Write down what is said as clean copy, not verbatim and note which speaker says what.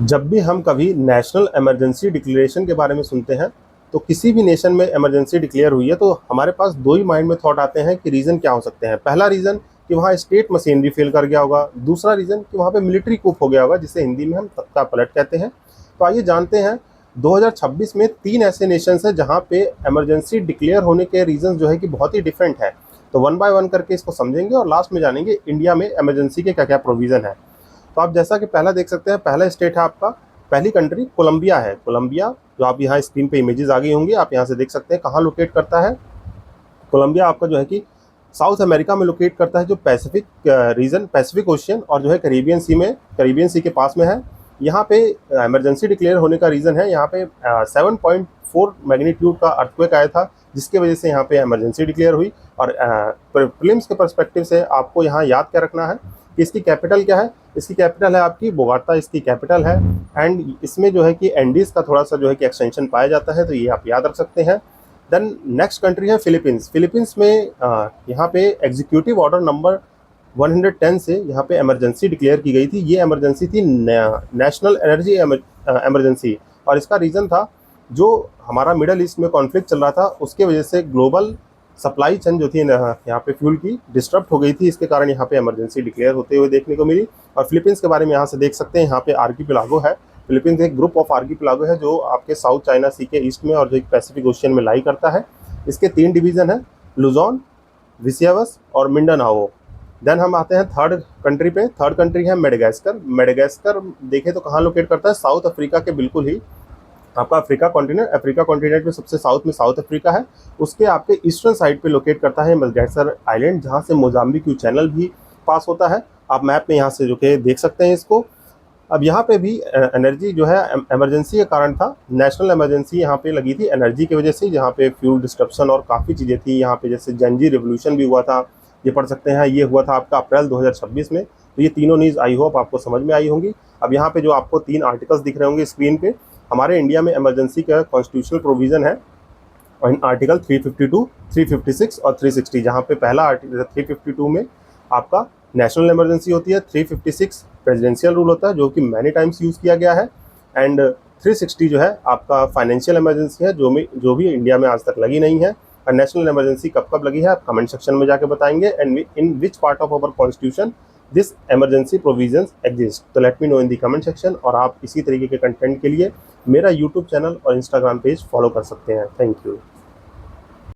Speaker 1: जब भी हम कभी नेशनल इमरजेंसी डिक्लेरेशन के बारे में सुनते हैं, तो किसी भी नेशन में इमरजेंसी डिक्लेयर हुई है तो हमारे पास दो ही माइंड में थॉट आते हैं कि रीज़न क्या हो सकते हैं। पहला रीज़न कि वहाँ स्टेट मशीनरी फेल कर गया होगा, दूसरा रीज़न कि वहाँ पे मिलिट्री कूप हो गया होगा, जिसे हिंदी में हम तख्ता पलट कहते हैं। तो आइए जानते हैं 2026 में 3 ऐसे नेशंस हैं जहाँ पे इमरजेंसी डिक्लेयर होने के रीज़न्स जो है कि बहुत ही डिफरेंट है। तो वन बाय वन करके इसको समझेंगे और लास्ट में जानेंगे इंडिया में इमरजेंसी के क्या-क्या प्रोविज़न है। तो आप जैसा कि पहला देख सकते हैं, पहला स्टेट है आपका, पहली कंट्री कोलंबिया है। कोलंबिया जो आप यहाँ स्क्रीन पे इमेजेस आ गई होंगी, आप यहाँ से देख सकते हैं कहाँ लोकेट करता है। कोलंबिया आपका जो है कि साउथ अमेरिका में लोकेट करता है, जो पैसिफिक रीजन, पैसिफिक ओशियन और जो है कैरिबियन सी के पास में है। यहाँ पे इमरजेंसी डिक्लेयर होने का रीज़न है, यहाँ पे 7.4 मैग्नीट्यूड का अर्थक्वेक आया था, जिसकी वजह से यहाँ पे इमरजेंसी डिक्लेयर हुई। और प्रीलिम्स के पर्सपेक्टिव से आपको यहाँ याद क्या रखना है कि इसकी कैपिटल क्या है। इसकी कैपिटल है आपकी बोगोटा, इसकी कैपिटल है। एंड इसमें जो है कि एंडीज़ का थोड़ा सा जो है कि एक्सटेंशन पाया जाता है, तो ये आप याद रख सकते हैं। देन नेक्स्ट कंट्री है फिलीपींस। फिलीपींस में यहाँ पे एग्जीक्यूटिव ऑर्डर नंबर 110 से यहाँ पे इमरजेंसी डिक्लेयर की गई थी। ये इमरजेंसी थी नेशनल एनर्जी इमरजेंसी, और इसका रीज़न था जो हमारा मिडल ईस्ट में कॉन्फ्लिक्ट चल रहा था, उसके वजह से ग्लोबल सप्लाई चेन जो थी यहाँ पे फ्यूल की डिस्टर्ब हो गई थी, इसके कारण यहाँ पे इमरजेंसी डिक्लेयर होते हुए देखने को मिली। और फिलीपींस के बारे में यहाँ से देख सकते हैं, यहाँ पे आर्कीपेलागो है। फिलीपींस एक ग्रुप ऑफ आर्कीपेलागो है जो आपके साउथ चाइना सी के ईस्ट में और जो एक पैसिफिक ओशियन में लाई करता है। इसके 3 डिवीज़न है, लुजोन, विसियावस और मिंडानाओ। देन हम आते हैं थर्ड कंट्री पे। थर्ड कंट्री है मेडागास्कर। मेडागास्कर देखें तो कहाँ लोकेट करता है, साउथ अफ्रीका के बिल्कुल ही आपका अफ्रीका कॉन्टिनेंट में सबसे साउथ में साउथ अफ्रीका है। उसके आपके ईस्टर्न साइड पे लोकेट करता है मेडागास्कर आइलैंड, जहाँ से मोजाम्बिक चैनल भी पास होता है। आप मैप में यहाँ से जो कि देख सकते हैं इसको। अब यहाँ पे भी एनर्जी जो है इमरजेंसी के कारण था, नेशनल इमरजेंसी यहाँ पे लगी थी एनर्जी की वजह से, जहाँ पे फ्यूल डिस्ट्रप्शन और काफ़ी चीज़ें थी यहाँ पे, जैसे जंजी रिवोल्यूशन भी हुआ था, ये पढ़ सकते हैं। ये हुआ था आपका अप्रैल 2026 में। तो ये तीनों न्यूज़ आई होप आपको समझ में आई होंगी। अब यहाँ पे जो आपको 3 आर्टिकल्स दिख रहे होंगे स्क्रीन पे, हमारे इंडिया में इमरजेंसी का कॉन्स्टिट्यूशनल प्रोविज़न है और इन आर्टिकल 352, 356 और 360। जहाँ पे पहला आर्टिकल 352 में आपका नेशनल इमरजेंसी होती है, 356 प्रेसिडेंशियल रूल होता है जो कि मैनी टाइम्स यूज़ किया गया है, एंड 360 जो है आपका फाइनेंशियल इमरजेंसी है, जो भी इंडिया में आज तक लगी नहीं है। और नेशनल इमरजेंसी कब कब लगी है आप कमेंट सेक्शन में जाके बताएंगे, and in which part of our constitution this emergency provisions exist. तो let me know in the comment section. और आप इसी तरीके के कंटेंट के लिए मेरा यूट्यूब चैनल और इंस्टाग्राम पेज फॉलो कर सकते हैं। Thank you.